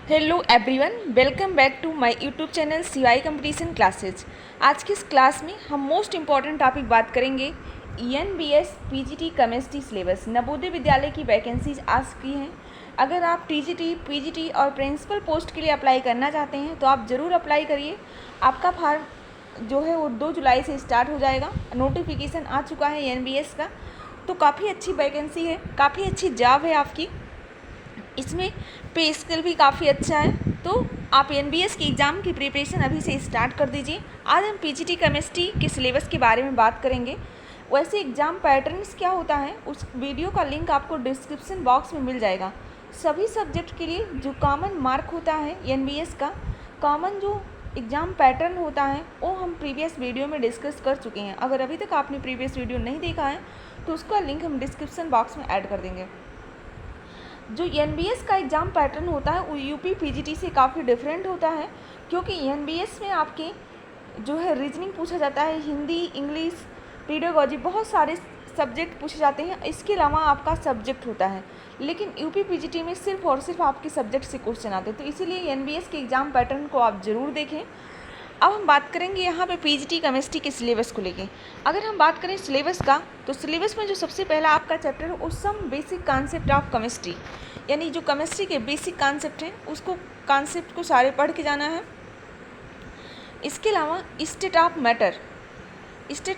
Hello everyone, welcome back to my YouTube channel CY competition classes. आज की इस class में हम मोस्ट इम्पॉर्टेंट टॉपिक बात करेंगे ENBS PGT chemistry syllabus. Navodaya Vidyalaya की वैकेंसीज आ चुकी हैं। अगर आप TGT, PGT और प्रिंसिपल पोस्ट के लिए अप्लाई करना चाहते हैं तो आप ज़रूर अप्लाई करिए। आपका फॉर्म जो है वो 2 जुलाई से स्टार्ट हो जाएगा। नोटिफिकेशन आ चुका है ENBS का, तो काफ़ी अच्छी वैकेंसी है, काफ़ी अच्छी जॉब है आपकी। इसमें पे स्केल भी काफ़ी अच्छा है, तो आप NBS की एग्ज़ाम की प्रिपरेशन अभी से स्टार्ट कर दीजिए। आज हम PGT केमिस्ट्री के सिलेबस के बारे में बात करेंगे। वैसे एग्ज़ाम पैटर्न्स क्या होता है उस वीडियो का लिंक आपको डिस्क्रिप्शन बॉक्स में मिल जाएगा। सभी सब्जेक्ट के लिए जो कॉमन मार्क होता है NBS का, कॉमन जो एग्ज़ाम पैटर्न होता है वो हम प्रीवियस वीडियो में डिस्कस कर चुके हैं। अगर अभी तक आपने प्रीवियस वीडियो नहीं देखा है तो उसका लिंक हम डिस्क्रिप्शन बॉक्स में ऐड कर देंगे। जो NBS का एग्ज़ाम पैटर्न होता है वो UP PGT से काफ़ी डिफरेंट होता है, क्योंकि NBS में आपके जो है रीजनिंग पूछा जाता है, हिंदी, इंग्लिश, पेडागोजी, बहुत सारे सब्जेक्ट पूछे जाते हैं। इसके अलावा आपका सब्जेक्ट होता है, लेकिन UP PGT में सिर्फ और सिर्फ आपके सब्जेक्ट से क्वेश्चन आते हैं। तो इसीलिए NBS के एग्ज़ाम पैटर्न को आप ज़रूर देखें। अब हम बात करेंगे यहाँ पे PGT केमिस्ट्री के सिलेबस को लेके। अगर हम बात करें सिलेबस का, तो सिलेबस में जो सबसे पहला आपका चैप्टर है वो some basic concept of chemistry, यानी जो केमिस्ट्री के बेसिक कॉन्सेप्ट हैं उसको कॉन्सेप्ट को सारे पढ़ के जाना है। इसके अलावा स्टेट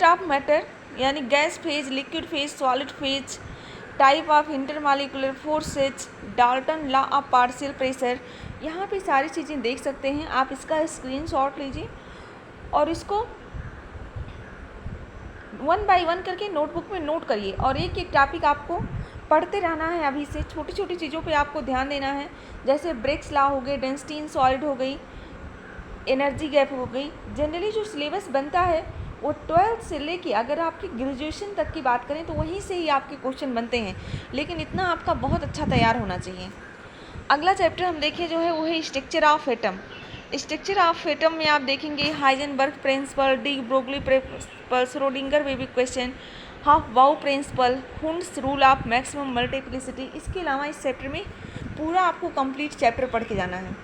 ऑफ मैटर यानी gas phase, liquid phase, solid phase, type of intermolecular forces, Dalton law of partial pressure, यहाँ पे सारी चीज़ें देख सकते हैं। आप इसका स्क्रीनशॉट लीजिए और इसको 1 बाय 1 करके नोटबुक में नोट करिए, और एक एक टॉपिक आपको पढ़ते रहना है। अभी से छोटी छोटी चीज़ों पे आपको ध्यान देना है, जैसे ब्रेक्स लॉ हो गई, डेंसिटी इन सॉलिड हो गई, एनर्जी गैप हो गई। जनरली जो सिलेबस बनता है वो 12th से लेके अगर आपकी ग्रेजुएशन तक की बात करें तो वहीं से ही आपके क्वेश्चन बनते हैं, लेकिन इतना आपका बहुत अच्छा तैयार होना चाहिए। अगला चैप्टर हम देखें जो है वो है structure of atom. Structure of atom में आप देखेंगे Heisenberg principle, de Broglie principle, Schrodinger baby question, aufbau principle, Hund's rule of maximum multiplicity. इसके अलावा इस चैप्टर में पूरा आपको कंप्लीट चैप्टर पढ़ के जाना है।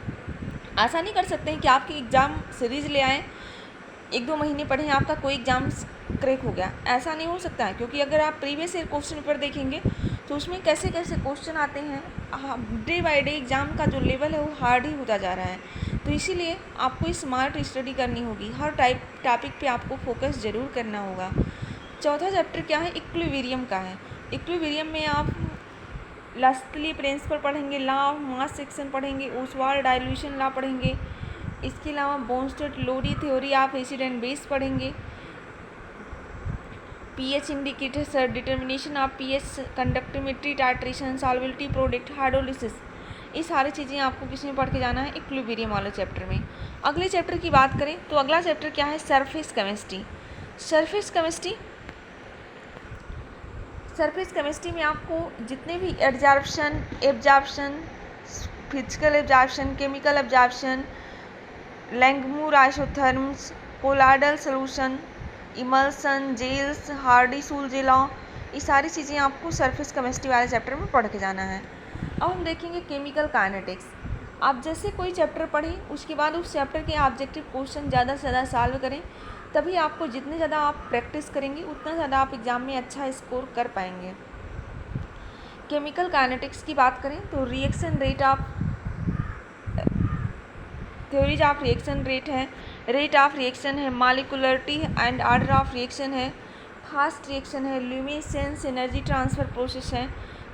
ऐसा नहीं कर सकते हैं कि आपकी एग्ज़ाम सीरीज ले आएँ, 1-2 महीने पढ़ें, आपका कोई एग्ज़ाम क्रैक हो गया, ऐसा नहीं हो सकता है। क्योंकि अगर आप प्रीवियस ईयर क्वेश्चन पेपर देखेंगे तो उसमें कैसे कैसे क्वेश्चन आते हैं। डे बाय डे एग्ज़ाम का जो लेवल है वो हार्ड ही होता जा रहा है। तो इसीलिए आपको स्मार्ट स्टडी करनी होगी, हर टॉपिक पे आपको फोकस ज़रूर करना होगा। चौथा चैप्टर क्या है, इक्विलिब्रियम का है। इक्विलिब्रियम में आप लास्टली प्रिंसिपल पढ़ेंगे, लॉ ऑफ मास सेक्शन पढ़ेंगे, ओसवाल्ड डाइल्यूशन लॉ पढ़ेंगे। इसके अलावा Bronsted Lowry theory of acid and base पढ़ेंगे, pH indicator, determination of pH, conductivity, titration, solubility, product, hydrolysis. ये सारी चीज़ें आपको किसमें पढ़ के जाना है, इक्विलिब्रियम वाले चैप्टर में। अगले चैप्टर की बात करें तो अगला चैप्टर क्या है, सरफेस केमिस्ट्री। सरफेस केमिस्ट्री में आपको जितने भी absorption, physical absorption, chemical absorption, Langmuir isotherms, colloidal solution, emulsion, gels, Hardy Schulze law, ये सारी चीज़ें आपको सरफेस केमिस्ट्री वाले चैप्टर में पढ़ के जाना है। अब हम देखेंगे केमिकल काइनेटिक्स। आप जैसे कोई चैप्टर पढ़ें उसके बाद उस चैप्टर के ऑब्जेक्टिव क्वेश्चन ज़्यादा से ज़्यादा सॉल्व करें, तभी आपको जितने ज़्यादा आप प्रैक्टिस करेंगे उतना ज़्यादा आप एग्ज़ाम में अच्छा स्कोर कर पाएंगे। केमिकल काइनेटिक्स की बात करें तो reaction rate of theories of reaction rate of reaction है, molecularity and order of reaction है, फास्ट रिएक्शन है, ल्यूमिनेसेंस एनर्जी ट्रांसफ़र प्रोसेस है,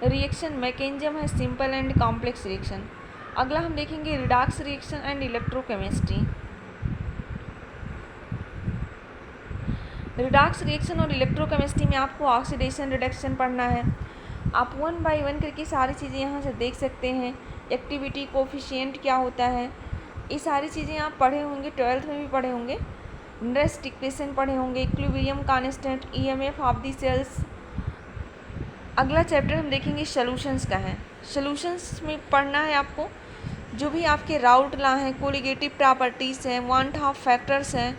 रिएक्शन मैकेनिज्म है, सिंपल एंड कॉम्प्लेक्स रिएक्शन। अगला हम देखेंगे redox reaction and electrochemistry. Redox reaction और electrochemistry में आपको ऑक्सीडेशन रिडक्शन पढ़ना है। आप 1 बाय 1 करके सारी चीज़ें यहाँ से देख सकते हैं। एक्टिविटी कोफिशिएंट क्या होता है, ये सारी चीज़ें आप पढ़े होंगे, 12th में भी पढ़े होंगे। नरेस्ट इक्वेशन पढ़े होंगे, equilibrium constant, EMF of the cells. अगला चैप्टर हम देखेंगे सॉल्यूशंस का है। सॉल्यूशंस में पढ़ना है आपको जो भी आपके राउट लॉ हैं, कोलिगेटिव प्रॉपर्टीज़ हैं, वांट ऑफ फैक्टर्स हैं।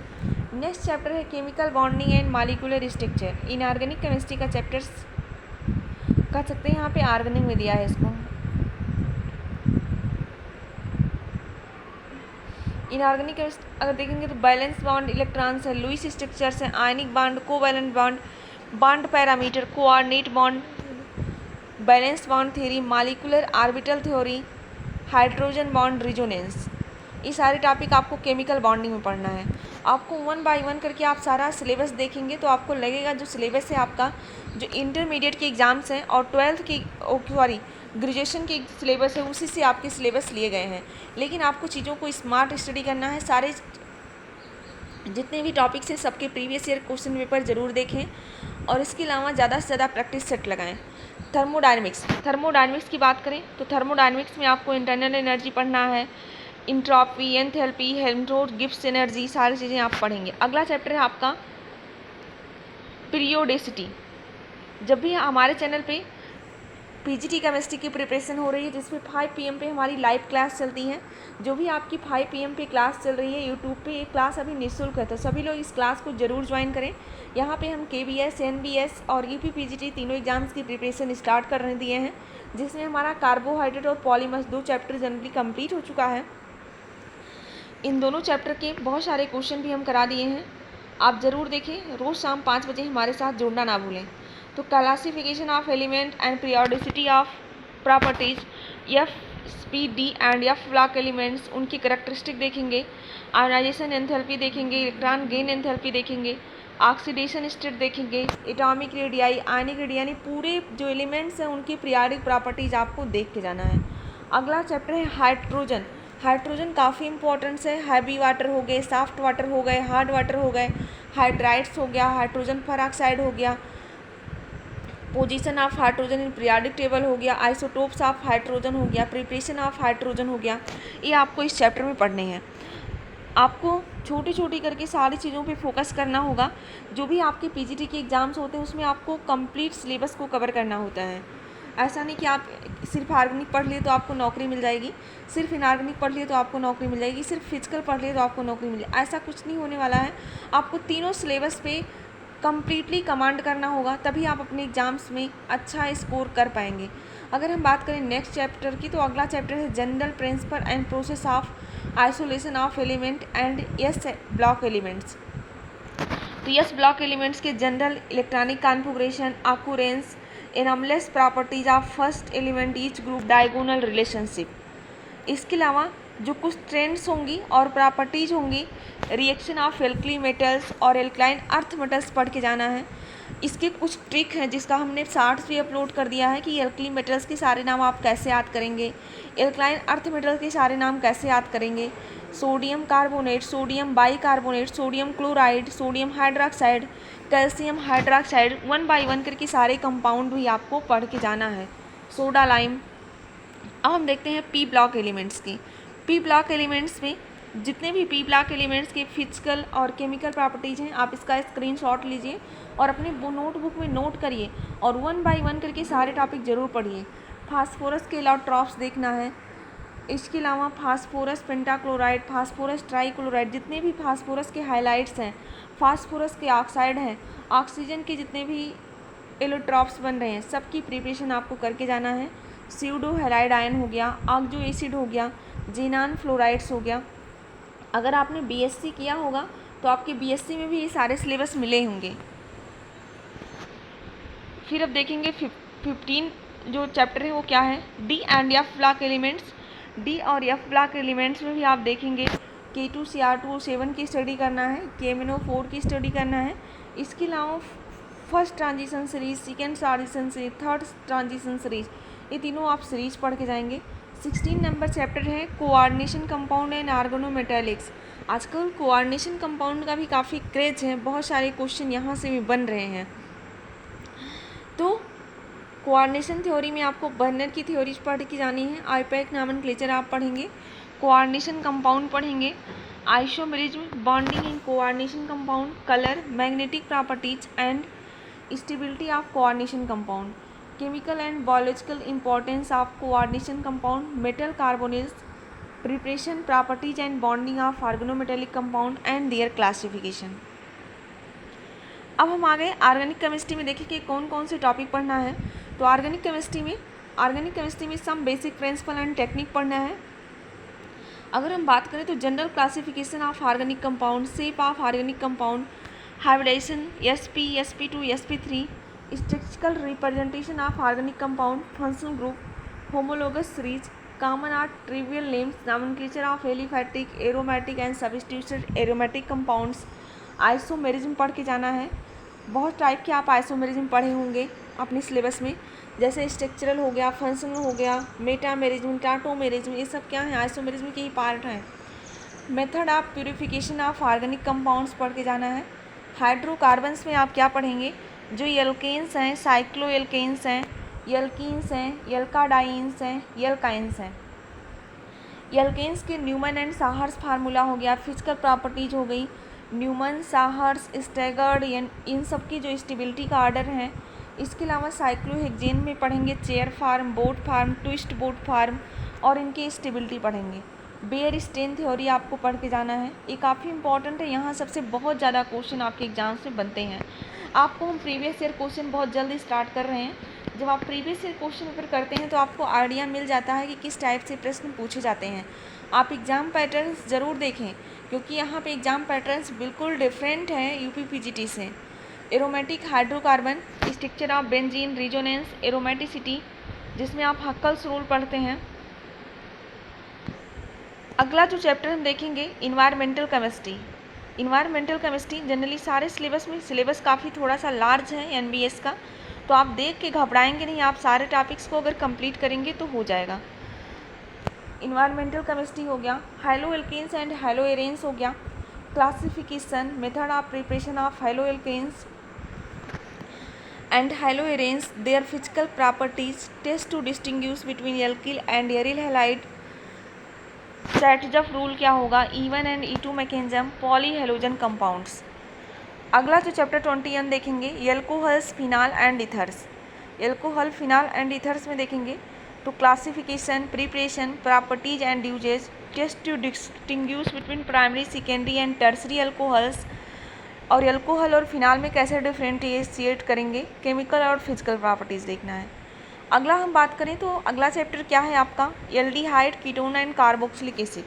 नेक्स्ट चैप्टर है chemical bonding and molecular structure. Inorganic chemistry का चैप्टर्स कह सकते हैं, यहाँ पे ऑर्गेनिक में दिया है इसको। इनऑर्गेनिक अगर देखेंगे तो बैलेंस बॉन्ड इलेक्ट्रॉन्स है, लुईस स्ट्रक्चर्स हैं, ionic bond, covalent bond, bond parameter, coordinate bond, valence bond theory, molecular orbital theory, hydrogen bond resonance. ये सारे टॉपिक आपको केमिकल बॉन्डिंग में पढ़ना है। आपको 1 बाय 1 करके आप सारा सिलेबस देखेंगे तो आपको लगेगा जो सिलेबस है आपका, जो इंटरमीडिएट के एग्ज़ाम्स हैं और 12th की ग्रेजुएशन की सिलेबस है, उसी से आपके सिलेबस लिए गए हैं। लेकिन आपको चीज़ों को स्मार्ट स्टडी करना है। सारे जितने भी टॉपिक्स हैं सबके प्रीवियस ईयर क्वेश्चन पेपर ज़रूर देखें और इसके अलावा ज़्यादा से ज़्यादा प्रैक्टिस सेट लगाएं। थर्मोडायनेमिक्स की बात करें तो थर्मोडायनेमिक्स में आपको इंटरनल एनर्जी पढ़ना है, entropy, enthalpy, Helmholtz, Gibbs energy, सारी चीज़ें आप पढ़ेंगे। अगला चैप्टर है आपका पीरियोडिसिटी। जब भी हमारे चैनल पे पीजीटी केमिस्ट्री की प्रिपरेशन हो रही है जिसमें 5 PM पे हमारी लाइव क्लास चलती हैं, जो भी आपकी 5 PM पे क्लास चल रही है यूट्यूब पे, ये क्लास अभी निःशुल्क है, तो सभी लोग इस क्लास को ज़रूर ज्वाइन करें। यहाँ पे हम KBS, NBS और UP PGT तीनों एग्जाम्स की प्रिपरेशन स्टार्ट कर दिए हैं, जिसमें हमारा कार्बोहाइड्रेट और पॉलीमर्स 2 चैप्टर जनरली कंप्लीट हो चुका है। इन दोनों चैप्टर के बहुत सारे क्वेश्चन भी हम करा दिए हैं, आप ज़रूर देखें। रोज़ शाम 5 बजे हमारे साथ जुड़ना ना भूलें। तो classification of element and periodicity of properties, FPD and F block elements, उनकी करेक्टरिस्टिक देखेंगे, आयनाइजेशन एंथैल्पी देखेंगे, इलेक्ट्रॉन गेन एंथैल्पी देखेंगे, ऑक्सीडेशन स्टेट देखेंगे, एटॉमिक रेडियाई, आयनिक रेडियाई, यानी पूरे जो एलिमेंट्स हैं उनकी पीरियोडिक प्रॉपर्टीज आपको देख के जाना है। अगला चैप्टर है हाइड्रोजन। हाइड्रोजन काफ़ी इंपॉर्टेंस है। हैवी वाटर हो गए, सॉफ्ट वाटर हो गए, हार्ड वाटर हो गए, हाइड्राइड्स हो गया, हाइड्रोजन पेरोक्साइड हो गया, position of hydrogen in periodic table हो गया, आइसोटोप्स ऑफ हाइड्रोजन हो गया, प्रिपरेशन ऑफ हाइड्रोजन हो गया। ये आपको इस चैप्टर में पढ़ने हैं। आपको छोटी छोटी करके सारी चीज़ों पे फोकस करना होगा। जो भी आपके पीजीटी के एग्ज़ाम्स होते हैं उसमें आपको कंप्लीट सिलेबस को कवर करना होता है। ऐसा नहीं कि आप सिर्फ ऑर्गेनिक पढ़ लिए तो आपको नौकरी मिल जाएगी, सिर्फ इनऑर्गेनिक पढ़ लिए तो आपको नौकरी मिल जाएगी, सिर्फ फिजिकल पढ़ लिए तो आपको नौकरी मिल जाएगी, ऐसा कुछ नहीं होने वाला है। आपको तीनों सिलेबस पे कम्प्लीटली कमांड करना होगा, तभी आप अपने एग्ज़ाम्स में अच्छा स्कोर कर पाएंगे। अगर हम बात करें नेक्स्ट चैप्टर की, तो अगला चैप्टर है general principle and process of isolation of element and S block elements. तो S ब्लॉक एलिमेंट्स के general electronic configuration, occurrence, anomalous properties of first element each group, diagonal relationship. इसके अलावा जो कुछ ट्रेंड्स होंगी और प्रॉपर्टीज होंगी, रिएक्शन ऑफ एल्कली मेटल्स और एल्कलाइन अर्थ मेटल्स पढ़ के जाना है। इसके कुछ ट्रिक हैं जिसका हमने शार्ट्स भी अपलोड कर दिया है कि एल्कली मेटल्स के सारे नाम आप कैसे याद करेंगे, एल्कलाइन अर्थ मेटल्स के सारे नाम कैसे याद करेंगे, sodium carbonate, sodium bicarbonate, sodium chloride, sodium hydroxide, calcium hydroxide, 1 by 1 करके सारे कंपाउंड भी आपको पढ़ के जाना है, सोडा लाइम। अब हम देखते हैं पी ब्लॉक एलिमेंट्स की। पी ब्लॉक एलिमेंट्स में जितने भी पी ब्लॉक एलिमेंट्स के फिजिकल और केमिकल प्रॉपर्टीज़ हैं, आप इसका स्क्रीनशॉट लीजिए और अपने नोटबुक में नोट करिए और 1 बाय 1 करके सारे टॉपिक ज़रूर पढ़िए। फास्फोरस के इलेक्ट्रॉप्स देखना है, इसके अलावा फास्फोरस पेंटाक्लोराइड, फास्फोरस ट्राइक्लोराइड, जितने भी फास्फोरस के हाइलाइट्स हैं, फास्फोरस के ऑक्साइड हैं, ऑक्सीजन के जितने भी इलेक्ट्रॉप्स बन रहे हैं, सबकी प्रिपरेशन आपको करके जाना है। स्यूडो हैलाइड आयन हो गया, ऑक्जो एसिड हो गया, जीनान फ्लोराइड्स हो गया। अगर आपने बीएससी किया होगा तो आपके बीएससी में भी ये सारे सिलेबस मिले होंगे। फिर अब देखेंगे 15 जो चैप्टर है वो क्या है, D and F block elements. D और एफ ब्लॉक एलिमेंट्स में भी आप देखेंगे K2Cr2O7 की स्टडी करना है, KMnO4 की स्टडी करना है। इसके अलावा first transition series, second transition series, third transition series, ये तीनों आप सीरीज पढ़ के जाएंगे। 16 नंबर चैप्टर है कोऑर्डिनेशन कंपाउंड एंड ऑर्गेनोमेटेलिक्स। आजकल कोऑर्डिनेशन कंपाउंड का भी काफ़ी क्रेज है, बहुत सारे क्वेश्चन यहाँ से भी बन रहे हैं। तो कोऑर्डिनेशन थ्योरी में आपको बर्नर की थ्योरीज पढ़ के जानी है, आईपैक नॉमेनक्लेचर आप पढ़ेंगे, कोऑर्डिनेशन कंपाउंड पढ़ेंगे, isomerism, bonding in coordination compound, colour, magnetic properties and stability of coordination compound, chemical and biological importance of coordination compound, metal carbonates, preparation, properties and bonding of organometallic compound and there classification. अब हम आ गए organic chemistry में। देखिए कि कौन कौन से topic पढ़ना है। तो ऑर्गेनिक केमिस्ट्री में some basic principle and technique पढ़ना है। अगर हम बात करें तो general classification of organic compound, shape of organic compound, hybridization, sp, sp2, sp3, statistical representation of organic compound, functional group, homologous series, common or trivial names, nomenclature of aliphatic, aromatic and substituted aromatic compounds, isomerism पढ़ के जाना है। बहुत type के आप isomerism पढ़े होंगे अपने सिलेबस में, जैसे स्ट्रक्चरल हो गया, फंक्शनल हो गया, मेटामेरिज्म, टाटोमेरिज्म, ये सब क्या है, आइसोमेरिज्म के ही पार्ट हैं। Method of purification of organic compounds पढ़ के जाना है। हाइड्रोकार्बन्स में आप क्या पढ़ेंगे, जो एल्केन्स हैं, साइक्लो एल्केन्स हैं, एल्कीन्स हैं, एल्काडाइंस हैं, एल्काइंस हैं। एल्केन्स के न्यूमन एंड साहर्स फार्मूला हो गया, फिजिकल प्रॉपर्टीज हो गई, न्यूमन, साहर्स, स्टैगर्ड, इन सब की जो स्टेबिलिटी का ऑर्डर है। इसके अलावा साइक्लोहेक्सेन में पढ़ेंगे chair form, boat form, twist boat form और इनकी स्टेबिलिटी पढ़ेंगे। बेयर स्टेन थ्योरी आपको पढ़ के जाना है, ये काफ़ी इंपॉर्टेंट है, यहाँ सबसे बहुत ज़्यादा क्वेश्चन आपके एग्जाम्स में बनते हैं। आपको हम प्रीवियस ईयर क्वेश्चन बहुत जल्दी स्टार्ट कर रहे हैं। जब आप प्रीवियस ईयर क्वेश्चन पेपर करते हैं तो आपको आइडिया मिल जाता है कि किस टाइप से प्रश्न पूछे जाते हैं। आप एग्ज़ाम पैटर्न्स ज़रूर देखें, क्योंकि यहाँ पे एग्ज़ाम पैटर्न्स बिल्कुल डिफरेंट हैं यूपी पीजीटी से। Aromatic hydrocarbon, structure of benzene, resonance, aromaticity, जिसमें आप हक्कल्स रूल पढ़ते हैं। अगला जो चैप्टर हम देखेंगे, environmental chemistry. Environmental chemistry generally सारे सिलेबस में, सिलेबस काफ़ी थोड़ा सा लार्ज है एनबीएस का, तो आप देख के घबराएंगे नहीं, आप सारे टॉपिक्स को अगर कंप्लीट करेंगे तो हो जाएगा। इन्वायरमेंटल केमिस्ट्री हो गया, haloalkanes and haloarenes हो गया, classification, method of preparation of haloalkanes and haloarenes, their physical properties, test to distinguish between alkyl and aryl halide, Chatzorf rule क्या होगा, E1 and E2 mechanism, polyhalogen compounds. अगला जो chapter 21 देखेंगे, alcohols, phenol and ethers. Alcohol, phenol and ethers में देखेंगे तो classification, preparation, properties and uses, test to distinguish between primary, secondary and tertiary alcohols, और alcohol और फिनाल में कैसे डिफ्रेंशिएट करेंगे, केमिकल और फिजिकल प्रॉपर्टीज़ देखना है। अगला हम बात करें तो अगला चैप्टर क्या है आपका, aldehyde, ketone and carboxylic acid.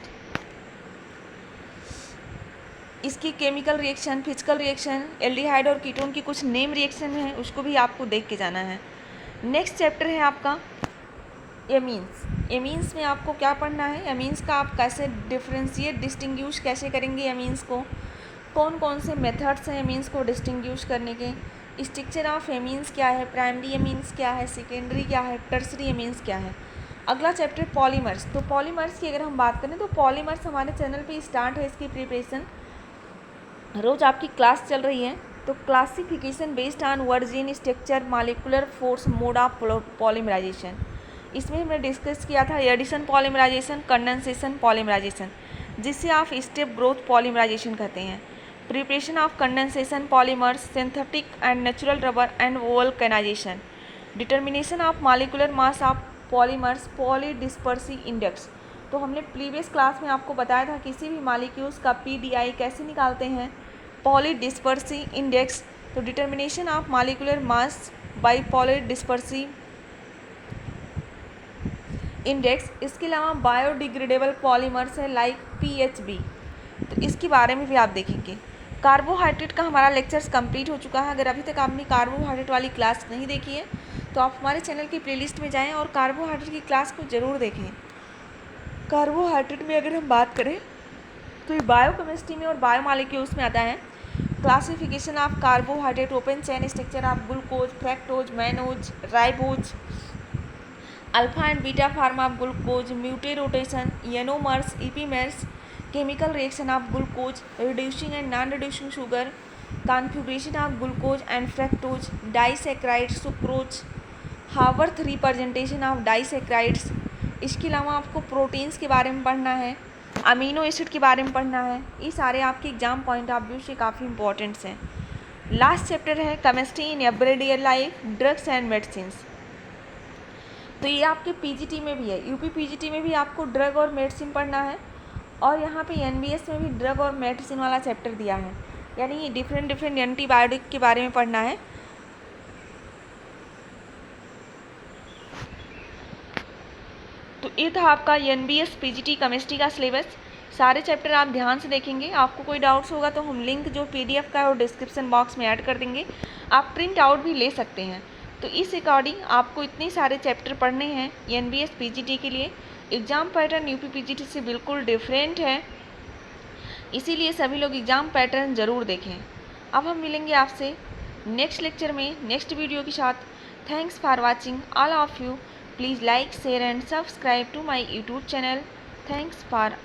इसकी chemical reaction, physical reaction, aldehyde और कीटोन की कुछ नेम रिएक्शन है, उसको भी आपको देख के जाना है। नेक्स्ट चैप्टर है आपका एमीन्स। एमीन्स में आपको क्या पढ़ना है, एमीन्स का आप कैसे डिफ्रेंशिएट, डिस्टिंग्विश कैसे करेंगे एमीन्स को, कौन कौन से मेथड्स हैं एमीन्स को डिस्टिंग्विश करने के, स्ट्रक्चर ऑफ एमीन्स क्या है, प्राइमरी एमीन्स क्या है, सेकेंडरी क्या है, टर्सरी एमीन्स क्या है। अगला चैप्टर पॉलीमर्स। तो पॉलीमर्स की अगर हम बात करें तो पॉलीमर्स हमारे चैनल पे स्टार्ट है, इसकी प्रिपरेशन रोज़ आपकी क्लास चल रही है। तो classification based on virgin, structure, molecular force, mode of polymerization, इसमें हमने डिस्कस किया था एडिशन पॉलीमराइजेशन, कंडेंसेशन पॉलीमराइजेशन, जिसे आप स्टेप ग्रोथ पॉलीमराइजेशन कहते हैं। Preparation of condensation polymers, synthetic and natural rubber and vulcanization, determination of molecular mass of polymers, polydispersity index. तो हमने प्रीवियस क्लास में आपको बताया था किसी भी मॉलिक्यूल्स का पीडीआई कैसे निकालते हैं, पॉलीडिस्पर्सी इंडेक्स। तो determination of molecular mass by polydispersity index. इसके अलावा बायोडिग्रेडेबल पॉलीमर्स है लाइक पीएचबी, तो इसके बारे में भी आप देखेंगे। कार्बोहाइड्रेट का हमारा लेक्चर्स कंप्लीट हो चुका है। अगर अभी तक आपने कार्बोहाइड्रेट वाली क्लास नहीं देखी है तो आप हमारे चैनल की प्लेलिस्ट में जाएं और कार्बोहाइड्रेट की क्लास को ज़रूर देखें। कार्बोहाइड्रेट में अगर हम बात करें तो ये बायोकेमिस्ट्री में और बायोमॉलिक्यूल्स में आता है। Classification of carbohydrate, open chain structure of glucose, fructose, mannose, ribose, alpha and beta form of glucose, mutarotation, anomers, epimers, chemical reaction of glucose, reducing and non-reducing sugar, configuration of glucose and fructose, disaccharides, sucrose, Haworth representation of disaccharides. इसके अलावा आपको proteins के बारे में पढ़ना है, amino acid के बारे में पढ़ना है। ये सारे आपके एग्जाम पॉइंट ऑफ व्यू से काफ़ी इंपॉर्टेंट्स हैं। लास्ट चैप्टर है chemistry in everyday life, drugs and medicines. तो ये आपके पीजीटी में भी है, यूपी पीजीटी में भी आपको ड्रग और मेडिसिन पढ़ना है, और यहाँ पे एनबीएस में भी ड्रग और मेडिसिन वाला चैप्टर दिया है, यानी डिफरेंट एंटीबायोटिक के बारे में पढ़ना है। तो ये था आपका NBS PGT केमिस्ट्री का सिलेबस। सारे चैप्टर आप ध्यान से देखेंगे। आपको कोई डाउट्स होगा तो हम लिंक जो PDF का है वो डिस्क्रिप्शन बॉक्स में ऐड कर देंगे, आप प्रिंट आउट भी ले सकते हैं। तो इस अकॉर्डिंग आपको इतने सारे चैप्टर पढ़ने हैं NBS PGT के लिए। एग्ज़ाम पैटर्न UP PGT से बिल्कुल डिफरेंट है, इसीलिए सभी लोग एग्ज़ाम पैटर्न ज़रूर देखें। अब हम मिलेंगे आपसे नेक्स्ट लेक्चर में नेक्स्ट वीडियो के साथ। Thanks for watching all of you. Please like share and subscribe to my YouTube channel. Thanks for